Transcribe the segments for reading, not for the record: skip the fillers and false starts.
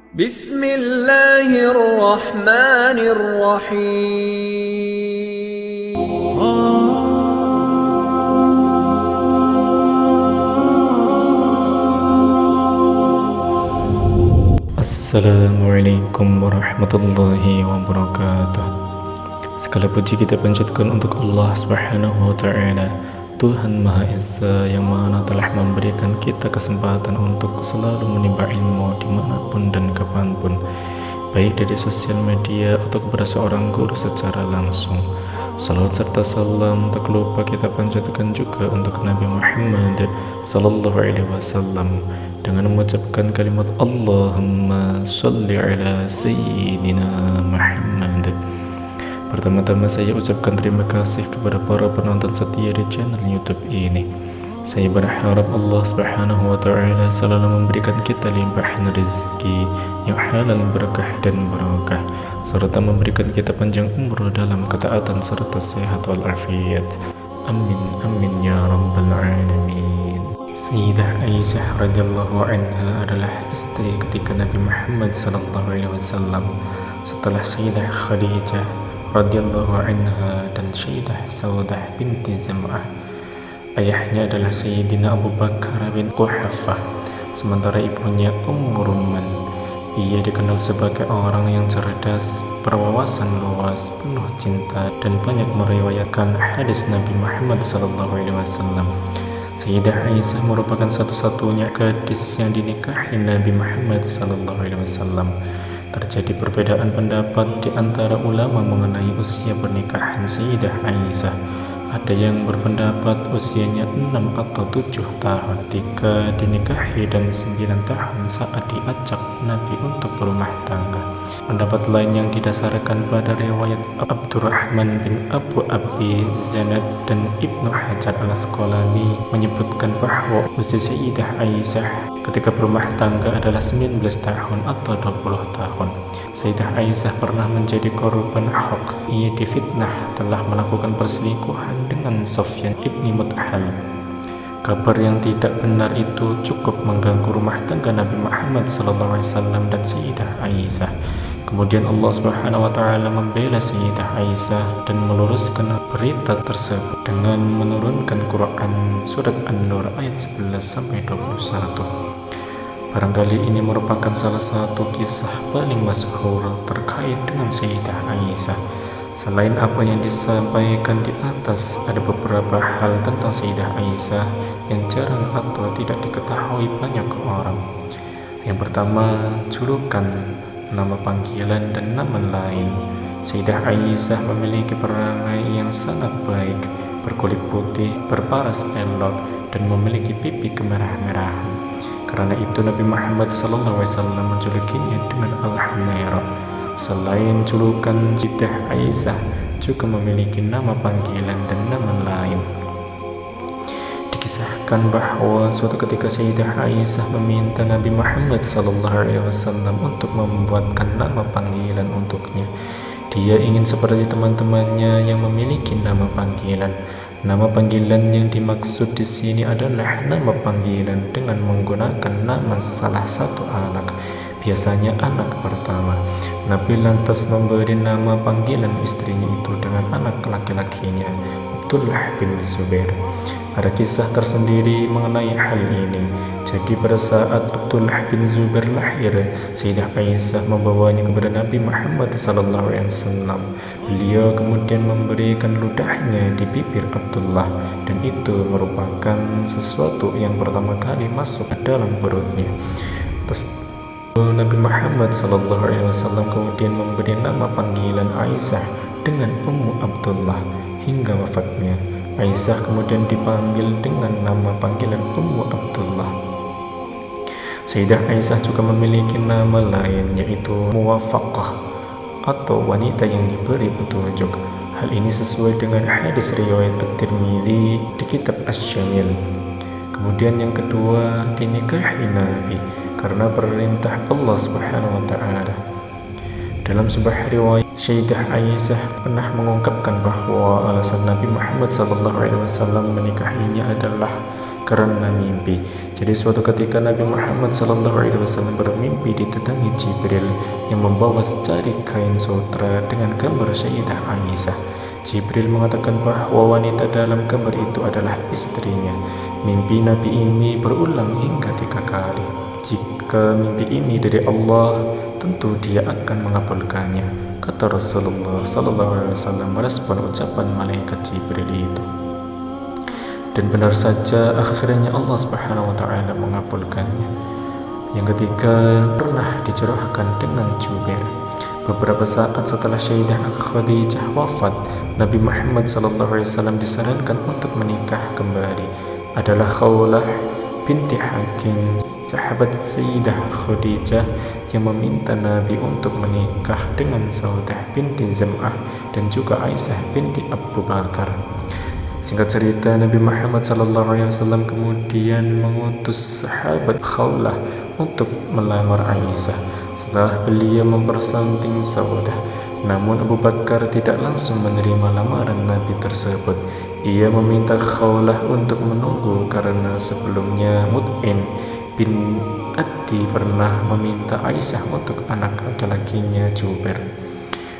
Bismillahirrahmanirrahim. Assalamualaikum warahmatullahi wabarakatuh. Segala puji kita panjatkan untuk Allah Subhanahu wa Ta'ala, Tuhan Maha Esa yang mana telah memberikan kita kesempatan untuk selalu menimba ilmu dimanapun dan kapanpun, baik dari sosial media atau kepada seorang guru secara langsung. Salawat serta salam tak lupa kita panjatkan juga untuk Nabi Muhammad sallallahu alaihi wasallam dengan mengucapkan kalimat Allahumma sholli ala sayyidina Muhammad. Pertama-tama saya ucapkan terima kasih kepada para penonton setia di channel YouTube ini. Saya berharap Allah Subhanahu wa Ta'ala selalu memberikan kita limpahan rezeki yang halal, berkah dan barakah, serta memberikan kita panjang umur dalam ketaatan serta sehat walafiat. Amin amin ya rabbal alamin. Sayyidah Aisyah radhiyallahu anha adalah istri ketika Nabi Muhammad sallallahu alaihi wasallam setelah Sayyidah Khadijah radhiyallahu anha dan Sayyidah Saudah binti Zam'ah. Ayahnya adalah Sayyidina Abu Bakar bin Quhafah, sementara ibunya Ummu Rumman. Ia dikenal sebagai orang yang cerdas, berwawasan luas, penuh cinta, dan banyak meriwayatkan hadis Nabi Muhammad SAW. Sayyidah Aisyah merupakan satu-satunya gadis yang dinikahi Nabi Muhammad SAW. Terjadi perbedaan pendapat di antara ulama mengenai usia pernikahan Sayyidah Aisyah. Ada yang berpendapat usianya 6 atau 7 tahun ketika dinikahi dan 9 tahun saat diajak Nabi untuk berumah tangga. Pendapat lain yang didasarkan pada riwayat Abdurrahman bin Abu Abi Zanad dan Ibnu Hajar al-Asqalani menyebutkan bahwa usia Sayyidah Aisyah ketika berumah tangga adalah 19 tahun atau 20 tahun. Sayyidah Aisyah pernah menjadi korban hoax. Ia difitnah telah melakukan perselingkuhan dengan Sofyan ibni Mut'hal. Kabar yang tidak benar itu cukup mengganggu rumah tangga Nabi Muhammad SAW dan Sayyidah Aisyah. Kemudian Allah Subhanahu wa Ta'ala membela Sayyidah Aisyah dan meluruskan berita tersebut dengan menurunkan Quran surat An-Nur ayat 11-21. Barangkali ini merupakan salah satu kisah paling masyhur terkait dengan Sayyidah Aisyah. Selain apa yang disampaikan di atas, ada beberapa hal tentang Sayyidah Aisyah yang jarang atau tidak diketahui banyak orang. Yang pertama, julukan, nama panggilan dan nama lain. Sayyidah Aisyah memiliki perangai yang sangat baik, berkulit putih, berparas elok, dan memiliki pipi kemerah-merahan. Karena itu Nabi Muhammad SAW menjulukinya dengan Al-Humairah. Selain julukan, Sayyidah Aisyah juga memiliki nama panggilan dan nama lain. Dikisahkan bahwa suatu ketika Sayyidah Aisyah meminta Nabi Muhammad SAW untuk membuatkan nama panggilan untuknya. Dia ingin seperti teman-temannya yang memiliki nama panggilan. Nama panggilan yang dimaksud di sini adalah nama panggilan dengan menggunakan nama salah satu anak, biasanya anak pertama. Nabi lantas memberi nama panggilan istrinya itu dengan anak laki-lakinya, Abdullah bin Zubair. Ada kisah tersendiri mengenai hal ini. Jadi pada saat Abdullah bin Zubair lahir, Sayyidah Aisyah membawanya kepada Nabi Muhammad SAW. Beliau kemudian memberikan ludahnya di bibir Abdullah, dan itu merupakan sesuatu yang pertama kali masuk ke dalam perutnya. Nabi Muhammad SAW kemudian memberi nama panggilan Aisyah dengan Ummu Abdullah hingga wafatnya. Aisyah kemudian dipanggil dengan nama panggilan Ummu Abdullah. Sayyidah Aisyah juga memiliki nama lain, yaitu Muwafaqah atau wanita yang diberi petunjuk. Hal ini sesuai dengan hadis riwayat At-Tirmidzi di kitab Asy-Syamil. Kemudian yang kedua, dinikahi Nabi karena perintah Allah Subhanahu wa Ta'ala. Dalam sebuah riwayat, Sayyidah Aisyah pernah mengungkapkan bahwa alasan Nabi Muhammad SAW menikahinya adalah karena mimpi. Jadi suatu ketika Nabi Muhammad SAW bermimpi ditetangi Jibril yang membawa secari kain sutra dengan gambar Sayyidah Aisyah. Jibril mengatakan bahwa wanita dalam gambar itu adalah istrinya. Mimpi Nabi ini berulang hingga 3 kali. Jika mimpi ini dari Allah, tentu Dia akan mengabulkannya, kata Rasulullah SAW merespon ucapan malaikat Jibril itu. Dan benar saja akhirnya Allah Subhanahu wa taala mengabulkannya. Yang ketiga, pernah dicerahkan dengan Jubair. Beberapa saat setelah Sayyidah Khadijah wafat, Nabi Muhammad SAW disarankan untuk menikah kembali. Adalah Khawlah binti Hakim, sahabat Sayyidah Khadijah, yang meminta Nabi untuk menikah dengan Saudah binti Zam'ah dan juga Aisyah binti Abu Bakar. Singkat cerita, Nabi Muhammad SAW kemudian mengutus sahabat Khawlah untuk melamar Aisyah setelah beliau mempersanting Saudah. Namun Abu Bakar tidak langsung menerima lamaran Nabi tersebut. Ia meminta Khawlah untuk menunggu karena sebelumnya Mut'im bin Adi pernah meminta Aisyah untuk anak laki-lakinya Jubair.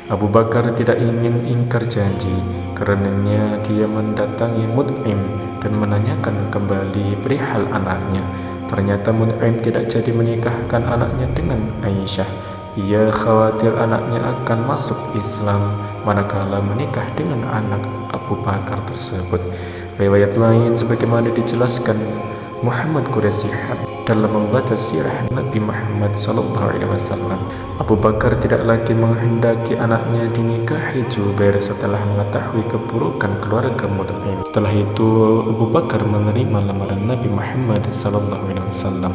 Abu Bakar tidak ingin ingkar janji, karenanya dia mendatangi Mut'im dan menanyakan kembali perihal anaknya. Ternyata Mut'im tidak jadi menikahkan anaknya dengan Aisyah. Ia khawatir anaknya akan masuk Islam manakala menikah dengan anak Abu Bakar tersebut. Riwayat lain sebagaimana dijelaskan Muhammad Quraisy dalam membaca sirah Nabi Muhammad SAW. Abu Bakar tidak lagi menghendaki anaknya dinikahi Jubair setelah mengetahui keburukan keluarga Mut'im. Setelah itu Abu Bakar menerima lamaran Nabi Muhammad SAW.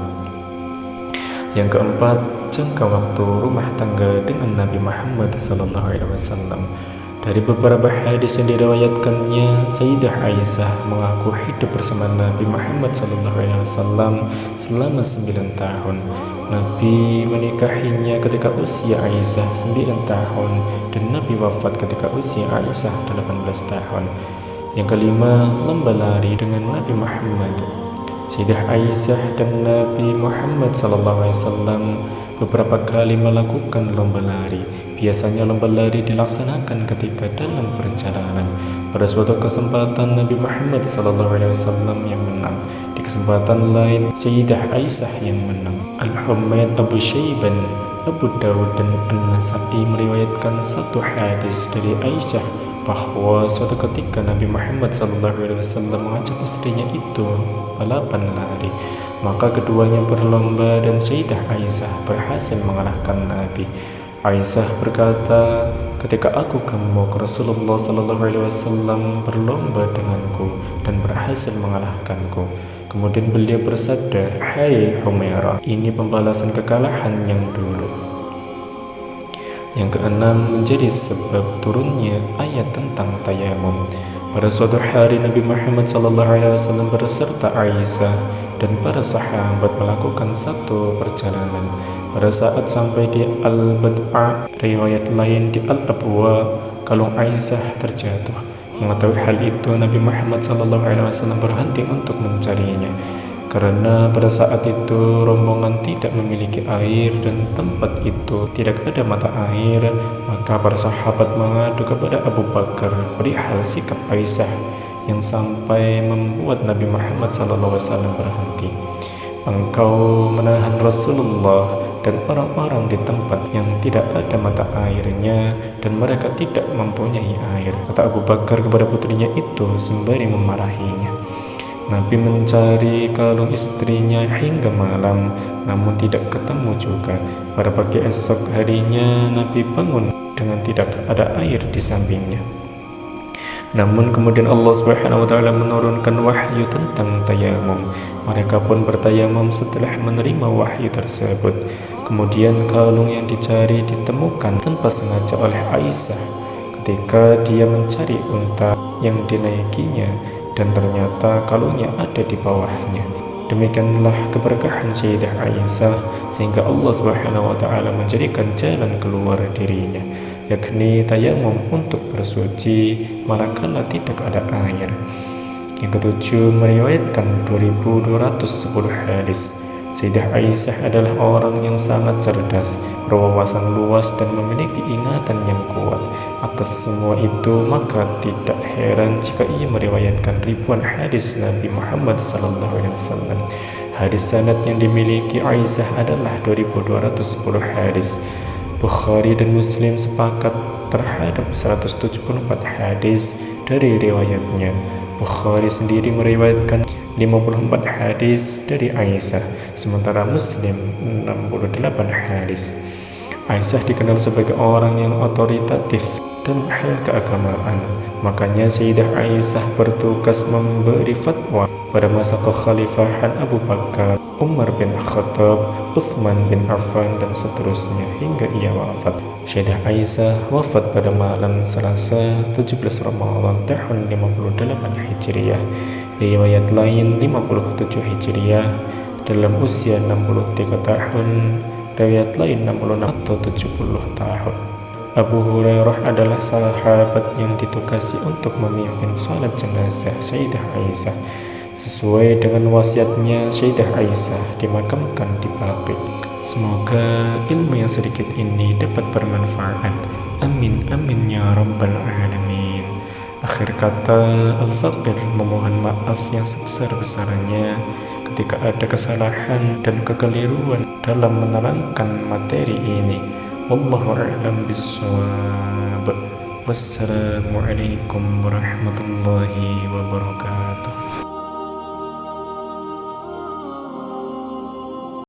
Yang keempat, jangka waktu rumah tangga dengan Nabi Muhammad SAW. Dari beberapa hadis yang diriwayatkannya, Sayyidah Aisyah mengaku hidup bersama Nabi Muhammad SAW selama 9 tahun. Nabi menikahinya ketika usia Aisyah 9 tahun dan Nabi wafat ketika usia Aisyah 18 tahun. Yang kelima, lomba lari dengan Nabi Muhammad. Sayyidah Aisyah dan Nabi Muhammad SAW beberapa kali melakukan lomba lari. Biasanya lomba lari dilaksanakan ketika dalam perjalanan. Pada suatu kesempatan Nabi Muhammad SAW yang menang. Di kesempatan lain Sayyidah Aisyah yang menang. Al-Humaid, Abu Syaiban, Abu Dawud dan An-Nasa'i meriwayatkan satu hadis dari Aisyah bahwa suatu ketika Nabi Muhammad SAW mengajak istrinya itu balapan lari. Maka keduanya berlomba dan Sayyidah Aisyah berhasil mengalahkan Nabi. Aisyah berkata, ketika aku gemuk, Rasulullah SAW berlomba denganku dan berhasil mengalahkanku. Kemudian beliau bersabda, "Hai Humairah, ini pembalasan kekalahan yang dulu." Yang keenam, menjadi sebab turunnya ayat tentang tayamum. Pada suatu hari Nabi Muhammad SAW berserta Aisyah dan para sahabat melakukan satu perjalanan. Pada saat sampai di Al-Bad'a, riwayat lain di Al-Abwa, kalung Aisyah terjatuh. Mengetahui hal itu, Nabi Muhammad SAW berhenti untuk mencarinya. Karena pada saat itu rombongan tidak memiliki air dan tempat itu tidak ada mata air, maka para sahabat mengadu kepada Abu Bakar perihal sikap Aisyah yang sampai membuat Nabi Muhammad SAW berhenti. "Engkau menahan Rasulullah dan orang-orang di tempat yang tidak ada mata airnya dan mereka tidak mempunyai air," kata Abu Bakar kepada putrinya itu sembari memarahinya. Nabi mencari kalung istrinya hingga malam, namun tidak ketemu juga. Pada pagi esok harinya Nabi bangun dengan tidak ada air di sampingnya. Namun kemudian Allah Subhanahu wa taala menurunkan wahyu tentang tayamum. Mereka pun bertayamum setelah menerima wahyu tersebut. Kemudian kalung yang dicari ditemukan tanpa sengaja oleh Aisyah ketika dia mencari unta yang dinaikinya, dan ternyata kalungnya ada di bawahnya. Demikianlah keberkahan Sayyidah Aisyah sehingga Allah Subhanahu wa taala menjadikan jalan keluar dirinya, yakni tayamum untuk bersuci manakala tidak ada air. Yang ketujuh, meriwayatkan 2210 hadis. Sayyidah Aisyah adalah orang yang sangat cerdas, berwawasan luas dan memiliki ingatan yang kuat. Atas semua itu, maka tidak heran jika ia meriwayatkan ribuan hadis Nabi Muhammad SAW. Hadis sanad yang dimiliki Aisyah adalah 2210 hadis. Bukhari dan Muslim sepakat terhadap 174 hadis dari riwayatnya. Bukhari sendiri meriwayatkan 54 hadis dari Aisyah, sementara Muslim 68 hadis. Aisyah dikenal sebagai orang yang otoritatif dalam hal keagamaan. Makanya Sayyidah Aisyah bertugas memberi fatwa pada masa kekhalifahan Abu Bakar, Umar bin Khattab, Uthman bin Affan, dan seterusnya hingga ia wafat. Sayyidah Aisyah wafat pada malam Selasa 17 Ramadan tahun 58 Hijriah. Riwayat lain 57 Hijriah dalam usia 63 tahun, riwayat lain 66 atau 70 tahun. Abu Hurairah adalah sahabat yang ditugasi untuk memimpin sholat jenazah Sayyidah Aisyah. Sesuai dengan wasiatnya, Sayyidah Aisyah dimakamkan di Baqi'. Semoga ilmu yang sedikit ini dapat bermanfaat. Amin amin ya rabbal alamin. Akhir kata, Al-Faqir memohon maaf yang sebesar-besarnya ketika ada kesalahan dan kekeliruan dalam menerangkan materi ini. Wallahu a'lam bishawab. Wassalamualaikum warahmatullahi wabarakatuh.